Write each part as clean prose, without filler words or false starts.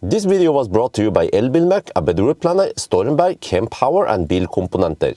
This video was brought to you by Elbilmek, ABRP, Stormberg, Kempower and Bilkomponenter.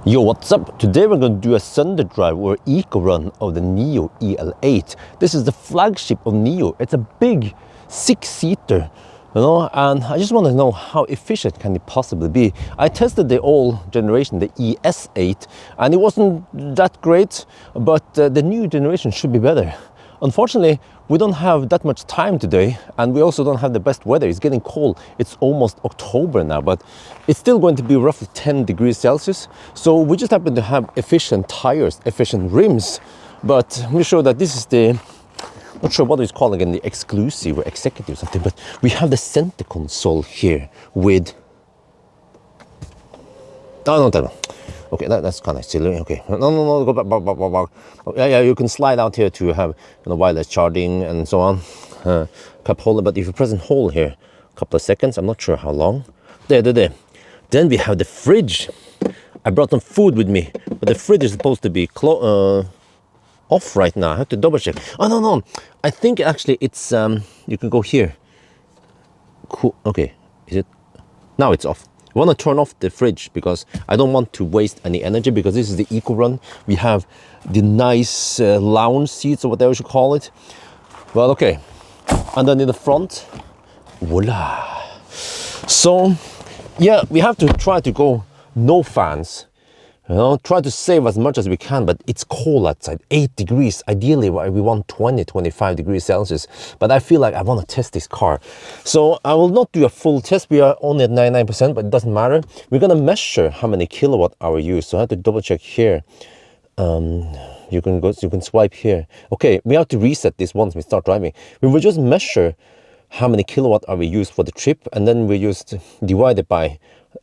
Yo, what's up? Today we're going to do a Sunday drive or eco run of the Nio EL8. This is the flagship of Nio. It's a big 6-seater, you know, and I just want to know how efficient can it possibly be. I tested the old generation, the ES8, and it wasn't that great, but the new generation should be better. Unfortunately, we don't have that much time today, and we also don't have the best weather. It's getting cold. It's almost October now, but it's still going to be roughly 10 degrees Celsius. So we just happen to have efficient tires, efficient rims. But let me show that this is the, not sure what it's called again, the exclusive or executive or something, but we have the center console here with, no. Okay, that's kind of silly. Okay, no, go back. Yeah, you can slide out here to have, you know, wireless charging and so on. Cup holder, but if you press and hold here, a couple of seconds, I'm not sure how long. There. Then we have the fridge. I brought some food with me, but the fridge is supposed to be off right now. I have to double check. Oh no, I think actually it's you can go here. Cool. Okay, is it? Now it's off. I want to turn off the fridge because I don't want to waste any energy, because this is the eco run. We have the nice lounge seats or whatever you should call it. Well, okay. And then in the front, voila. So, yeah, we have to try to go no fans. You know, try to save as much as we can, but it's cold outside, 8 degrees. Ideally, we want 20, 25 degrees Celsius. But I feel like I want to test this car. So I will not do a full test. We are only at 99%, but it doesn't matter. We're going to measure how many kilowatt hour used. So I have to double check here. You can swipe here. Okay, we have to reset this once we start driving. We will just measure how many kilowatt hour we use for the trip, and then we just divide it by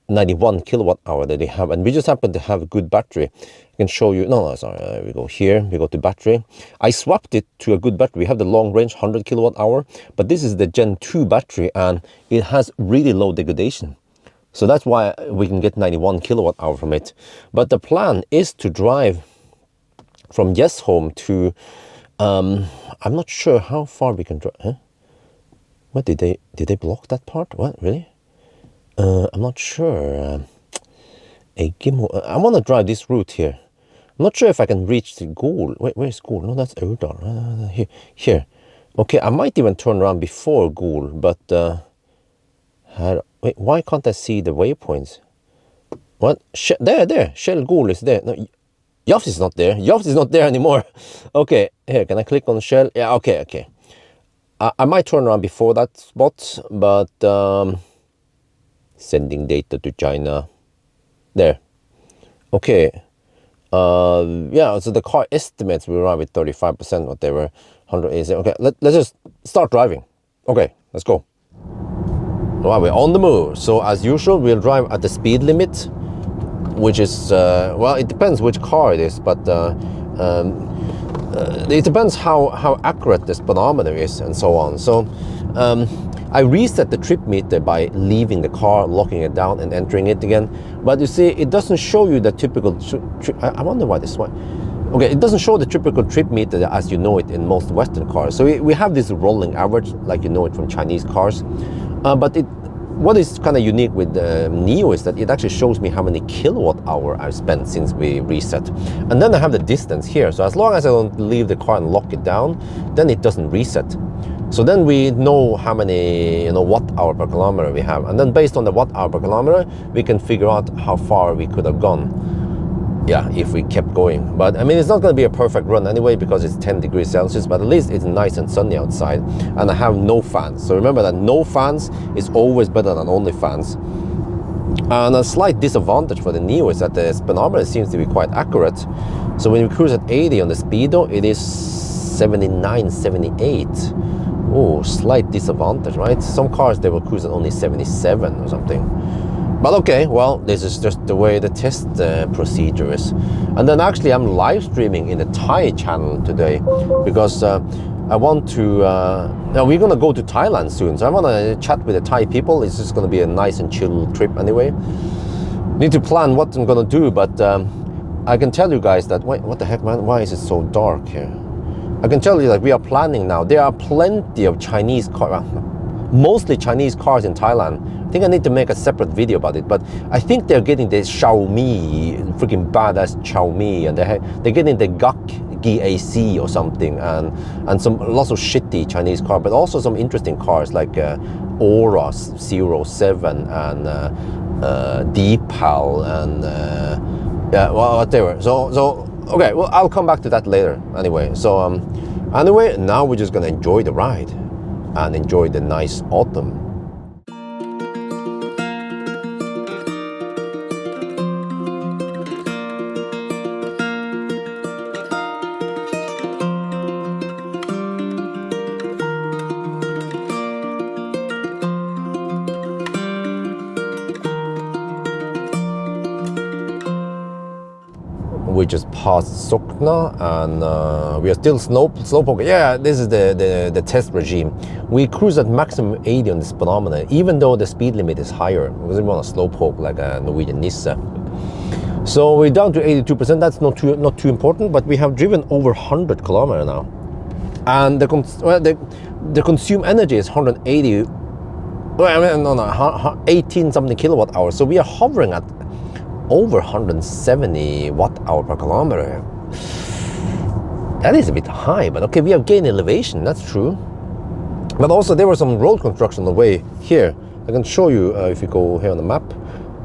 91 kilowatt hour that they have, and we just happen to have a good battery. I can show you. No, sorry. We go here. We go to battery. I swapped it to a good battery. We have the long range 100 kilowatt hour, but this is the Gen 2 battery, and it has really low degradation. So that's why we can get 91 kilowatt hour from it. But the plan is to drive from Home to. I'm not sure how far we can drive. Huh? What did they block that part? What, really? I'm not sure. I want to drive this route here. I'm not sure if I can reach the goal. Wait, where's goal? No, that's Aurdal. Here. Okay, I might even turn around before goal, but wait, why can't I see the waypoints? What? There. Shell goal is there. No, Jafs is not there. Jafs is not there anymore. Okay, here, can I click on Shell? Yeah, okay. I might turn around before that spot, but sending data to China. There. Okay. Yeah, so the car estimates we arrive at 35%, whatever. 180. Okay, let's just start driving. Okay, let's go. Well, we're on the move. So as usual, we'll drive at the speed limit, which is, well, it depends which car it is, but it depends how accurate the speedometer is and so on. So I reset the trip meter by leaving the car, locking it down and entering it again. But you see, it doesn't show you the typical I wonder why this one. Okay, it doesn't show the typical trip meter as you know it in most Western cars. So we have this rolling average like you know it from Chinese cars. But what is kind of unique with Nio is that it actually shows me how many kilowatt hour I've spent since we reset. And then I have the distance here. So as long as I don't leave the car and lock it down, then it doesn't reset. So then we know how many, you know, watt hour per kilometer we have. And then based on the watt hour per kilometer, we can figure out how far we could have gone. Yeah, if we kept going. But I mean, it's not going to be a perfect run anyway, because it's 10 degrees Celsius, but at least it's nice and sunny outside. And I have no fans. So remember that no fans is always better than only fans. And a slight disadvantage for the Nio is that the speedometer seems to be quite accurate. So when we cruise at 80 on the speedo, it is 79, 78. Oh, slight disadvantage, right? Some cars, they will cruise at only 77 or something. But okay, well, this is just the way the test procedure is. And then actually I'm live streaming in the Thai channel today, because I want to, now we're gonna go to Thailand soon, so I wanna chat with the Thai people. It's just gonna be a nice and chill trip anyway. Need to plan what I'm gonna do, but I can tell you guys that, wait, what the heck, man, why is it so dark here? I can tell you that we are planning now. There are plenty of Chinese cars. mostly Chinese cars in Thailand. I think I need to make a separate video about it, but I think they're getting the Xiaomi, freaking badass Xiaomi, and they're getting the GAC or something, and some lots of shitty Chinese cars, but also some interesting cars like Aura 07 and Deepal and yeah, well, whatever. So okay, well, I'll come back to that later. Anyway, so anyway, now we're just gonna enjoy the ride and enjoy the nice autumn. We just passed Sokna and we are still slowpoke. Yeah, this is the test regime. We cruise at maximum 80 on the speedometer, even though the speed limit is higher, because we want to slowpoke like a Norwegian Nissan. So we're down to 82%. That's not too important, but we have driven over 100 kilometers now, and the consumed energy is 180. Well, I mean, no, 18 something kilowatt hours. So we are hovering at over 170 watt-hour per kilometer. That is a bit high, but okay, we have gained elevation, that's true. But also there was some road construction on the way here. I can show you if you go here on the map.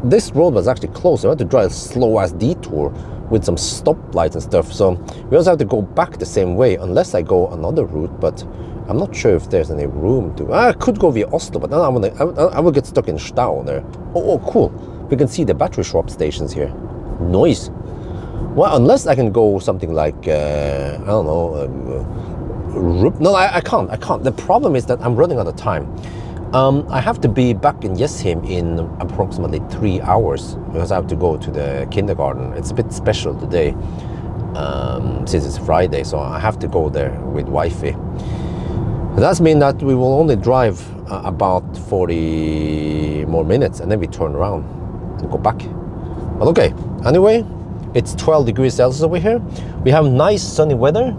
This road was actually closed. I had to drive a slow-ass detour with some stoplights and stuff. So we also have to go back the same way, unless I go another route, but I'm not sure if there's any room to. I could go via Oslo, but then I will get stuck in Stau there. Oh, cool. We can see the battery swap stations here. Nice. Well, unless I can go something like, I don't know, no, I can't. The problem is that I'm running out of time. I have to be back in Jessheim in approximately 3 hours because I have to go to the kindergarten. It's a bit special today since it's Friday, so I have to go there with wifey. That means that we will only drive about 40 more minutes and then we turn around and go back. But okay, anyway, it's 12 degrees Celsius over here. We have nice sunny weather.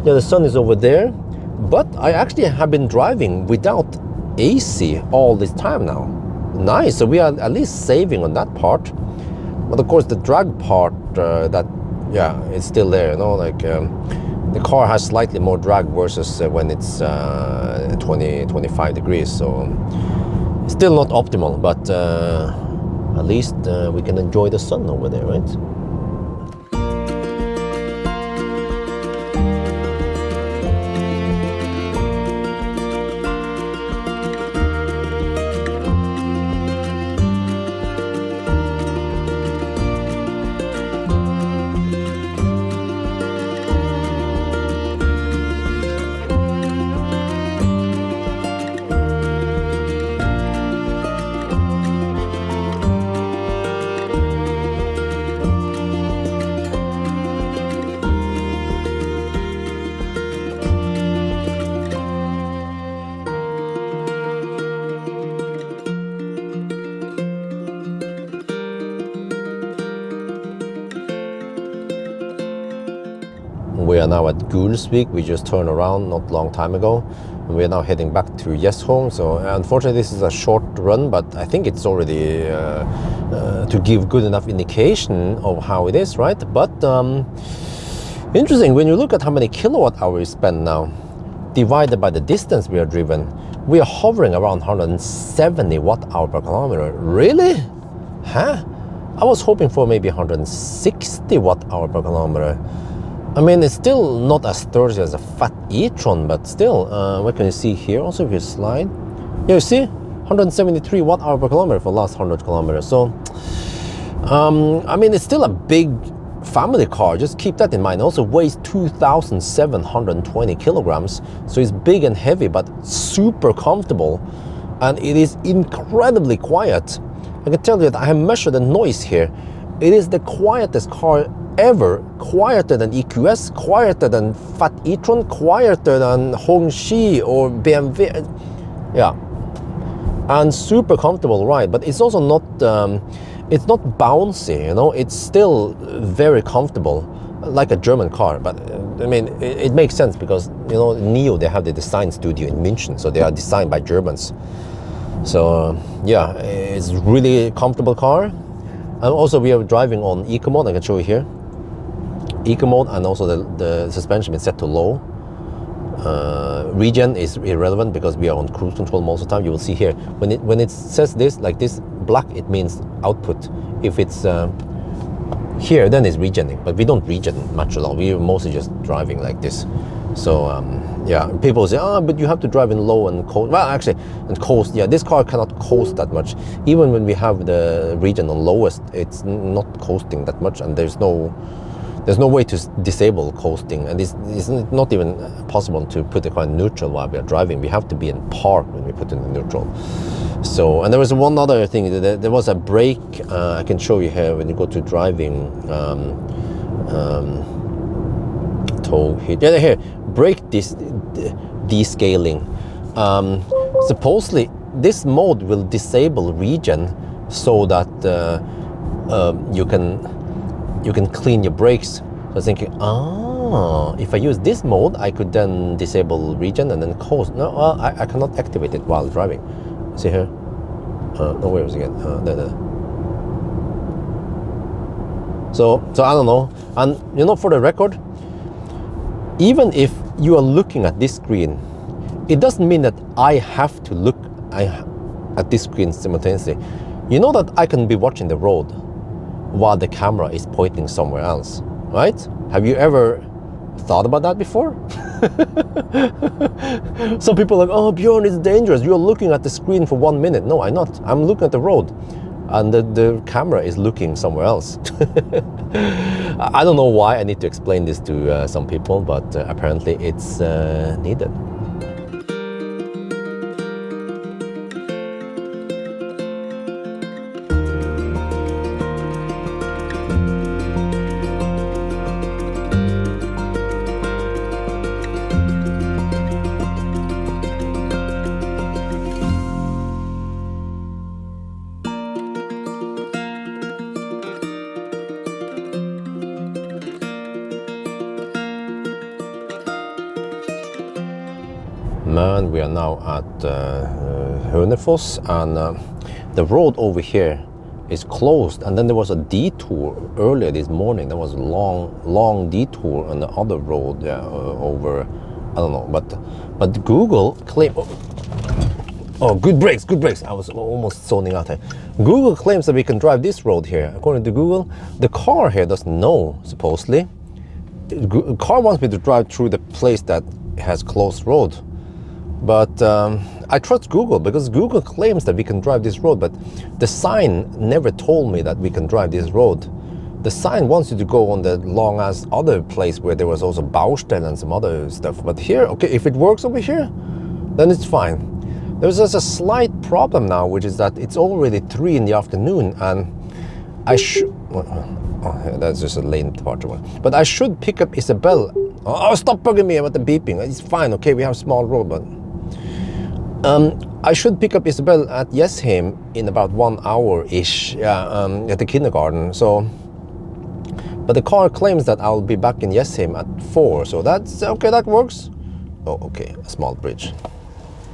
Yeah, the sun is over there, but I actually have been driving without AC all this time now. Nice, so we are at least saving on that part. But of course the drag part, it's still there, you know, like the car has slightly more drag versus when it's 25 degrees, so still not optimal, but at least we can enjoy the sun over there, right? We are now at Gulsvik. We just turned around not long time ago, and we are now heading back to Jessheim. So unfortunately this is a short run, but I think it's already to give good enough indication of how it is, right? But interesting, when you look at how many kilowatt hours we spend now, divided by the distance we are driven, we are hovering around 170 watt-hour per kilometer. Really? Huh? I was hoping for maybe 160 watt-hour per kilometer. I mean, it's still not as sturdy as a fat e-tron, but still, what can you see here? Also, if you slide, yeah, you see, 173 watt-hour per kilometer for the last 100 kilometers. So, I mean, it's still a big family car. Just keep that in mind. It also weighs 2,720 kilograms, so it's big and heavy, but super comfortable, and it is incredibly quiet. I can tell you that I have measured the noise here. It is the quietest car ever, quieter than EQS, quieter than Fat e-tron, quieter than Hongqi or BMW. Yeah, and super comfortable ride. But it's also not bouncy, you know. It's still very comfortable, like a German car. But I mean, it makes sense because, you know, Nio, they have the design studio in München, so they are designed by Germans. So yeah, it's really comfortable car. And also we are driving on eco mode. I can show you here. Eco mode, and also the suspension is set to low. Region is irrelevant because we are on cruise control most of the time. You will see here when it says this like this black, it means output. If it's here, then it's regioning, but we don't regen much at all. We're mostly just driving like this. So yeah, people say, oh, but you have to drive in low and coast. Well, actually, and coast, yeah, this car cannot coast that much. Even when we have the region on lowest, it's not coasting that much, and there's no way to disable coasting, and it's not even possible to put the car in neutral while we are driving. We have to be in park when we put it in neutral. So, and there was one other thing. There was a brake. I can show you here when you go to driving. Tow hit. Yeah, here. Brake descaling. Supposedly, this mode will disable regen so that you can clean your brakes. So I was thinking, if I use this mode, I could then disable regen and then coast. No, well, I cannot activate it while driving. See here? No, where is it again? There. So I don't know. And you know, for the record, even if you are looking at this screen, it doesn't mean that I have to look at this screen simultaneously. You know that I can be watching the road while the camera is pointing somewhere else, right? Have you ever thought about that before? Some people are like, oh, Bjørn, it's dangerous. You're looking at the screen for 1 minute. No, I'm not. I'm looking at the road, and the camera is looking somewhere else. I don't know why I need to explain this to some people, but apparently it's needed. Man, we are now at Hønefoss, and the road over here is closed, and then there was a detour earlier this morning. There was a long detour on the other road over, I don't know, but Google claimed, oh, good brakes. I was almost zoning out here. Google claims that we can drive this road here. According to Google, the car here doesn't know, supposedly. The car wants me to drive through the place that has closed road. But I trust Google because Google claims that we can drive this road, but the sign never told me that we can drive this road. The sign wants you to go on the long ass other place where there was also Baustelle and some other stuff. But here, okay, if it works over here, then it's fine. There's just a slight problem now, which is that it's already 3 in the afternoon, and I should... Oh, that's just a lane departure one. But I should pick up Isabel. Oh, stop bugging me about the beeping. It's fine, okay, we have a small road, but... I should pick up Isabel at Jessheim in about 1 hour-ish at the kindergarten. So, but the car claims that I'll be back in Jessheim at 4. So that's okay. That works. Oh, okay, a small bridge.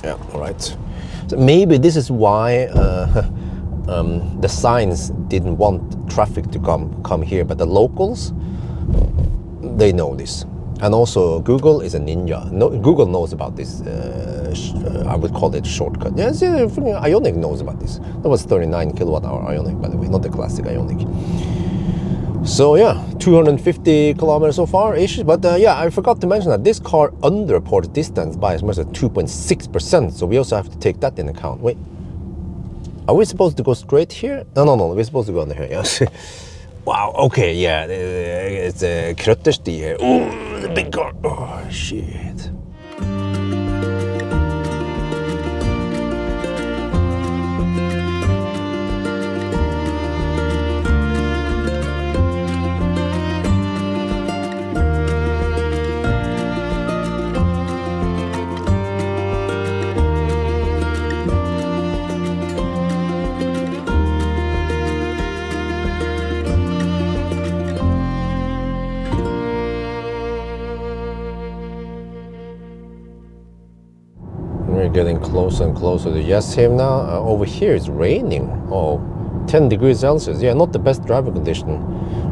Yeah, all right. So maybe this is why the signs didn't want traffic to come here, but the locals, they know this. And also, Google is a ninja. No, Google knows about this. I would call it shortcut. Yes, Ioniq knows about this. That was 39 kilowatt-hour Ioniq, by the way, not the classic Ioniq. So yeah, 250 kilometers so far-ish. But yeah, I forgot to mention that this car underreported distance by as much as 2.6%. So we also have to take that in account. Wait, are we supposed to go straight here? No, we're supposed to go under here. Yes. Wow, okay, yeah, it's a krøttersti here. Oh, the big car. Oh, shit. closer and closer to yes here now. Over here it's raining. Oh, 10 degrees Celsius. Yeah, not the best driving condition.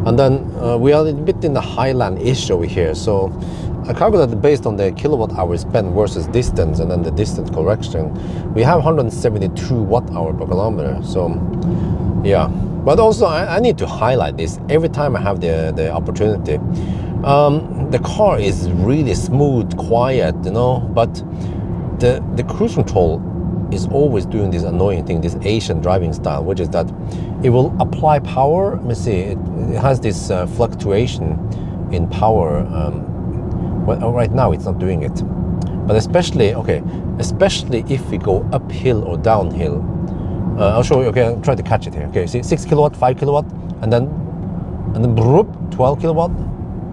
And then we are a bit in the highland-ish over here. So I calculated based on the kilowatt hours spent versus distance and then the distance correction. We have 172 watt-hour per kilometer. So yeah, but also I need to highlight this every time I have the opportunity. The car is really smooth, quiet, you know, but the cruise control is always doing this annoying thing, this Asian driving style, which is that it will apply power. Let me see, it has this fluctuation in power. Well, right now it's not doing it, but especially if we go uphill or downhill. I'll show you. Okay, I'll try to catch it here. Okay, see, 6 kilowatt, 5 kilowatt, and then broop, 12 kilowatt,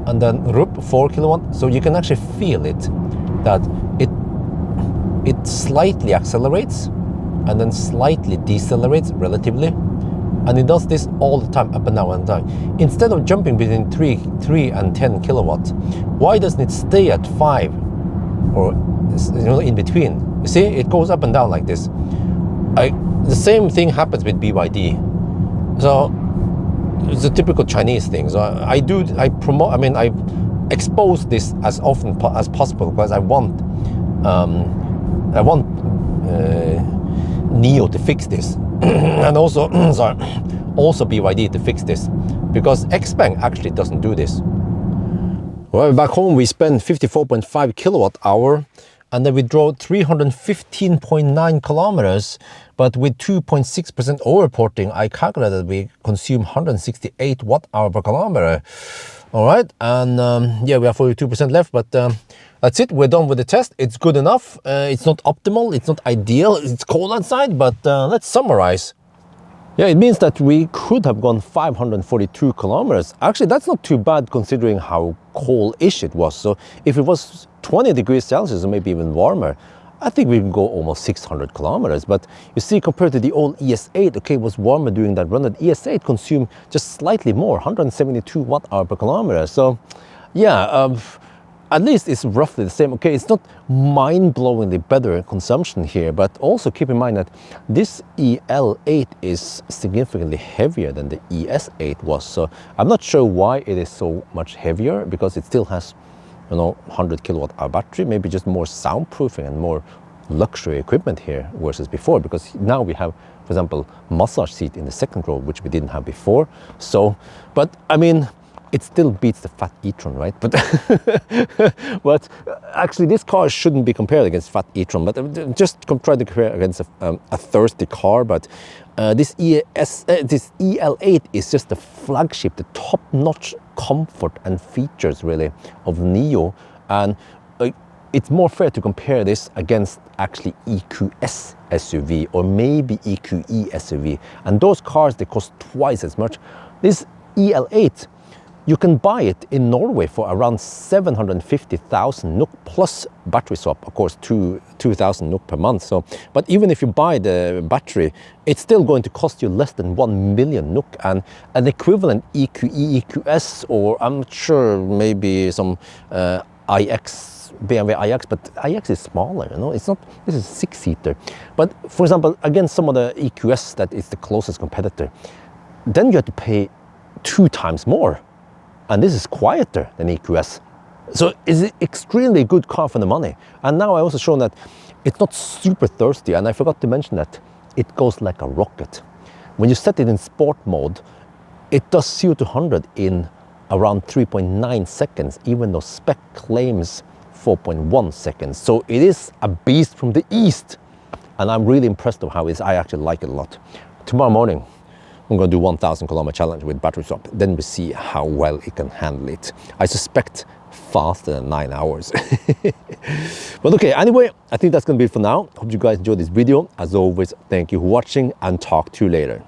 and then roop, 4 kilowatt. So you can actually feel it, that it slightly accelerates and then slightly decelerates relatively, and it does this all the time, up and down and down. Instead of jumping between 3 and 10 kilowatt, why doesn't it stay at 5 or, you know, in between? You see, it goes up and down like this. The same thing happens with BYD. So it's a typical Chinese thing. So I expose this as often as possible because I want Nio to fix this, and also also BYD to fix this, because Xpeng actually doesn't do this. Well, back home we spent 54.5 kilowatt hour, and then we drove 315.9 kilometers, but with 2.6% overporting, I calculated we consume 168 watt hour per kilometer. All right, and yeah, we have 42% left, but that's it. We're done with the test. It's good enough. It's not optimal. It's not ideal. It's cold outside, but let's summarize. Yeah, it means that we could have gone 542 kilometers. Actually, that's not too bad considering how cold-ish it was. So if it was 20 degrees Celsius or maybe even warmer, I think we can go almost 600 kilometers. But you see, compared to the old ES8, okay, it was warmer during that run. The ES8 consumed just slightly more, 172 watt hour per kilometer. So yeah, at least it's roughly the same. Okay, it's not mind-blowingly better consumption here, but also keep in mind that this EL8 is significantly heavier than the ES8 was. So I'm not sure why it is so much heavier, because it still has, you know, 100 kilowatt hour battery, maybe just more soundproofing and more luxury equipment here versus before, because now we have, for example, massage seat in the second row, which we didn't have before. So, but I mean, it still beats the fat e-tron, right? But but actually this car shouldn't be compared against fat e-tron, but just try to compare against a thirsty car. But this EL8 is just the flagship, the top-notch comfort and features really of Nio, and it's more fair to compare this against actually EQS SUV or maybe EQE SUV, and those cars, they cost twice as much. This EL8, you can buy it in Norway for around 750,000 NOK plus battery swap, of course, 2,000 NOK per month. So, but even if you buy the battery, it's still going to cost you less than 1 million NOK, and an equivalent EQE, EQS, or I'm not sure, maybe some BMW iX, but iX is smaller, you know, it's not, this is a 6-seater. But for example, against some of the EQS that is the closest competitor, then you have to pay 2 times more. And this is quieter than EQS. So it's an extremely good car for the money. And now I also shown that it's not super thirsty, and I forgot to mention that it goes like a rocket. When you set it in sport mode, it does 0 to 100 in around 3.9 seconds, even though spec claims 4.1 seconds. So it is a beast from the east. And I'm really impressed with how it is. I actually like it a lot. Tomorrow morning, I'm going to do 1,000 kilometer challenge with battery swap. Then we see how well it can handle it. I suspect faster than 9 hours. But okay, anyway, I think that's going to be it for now. Hope you guys enjoyed this video. As always, thank you for watching, and talk to you later.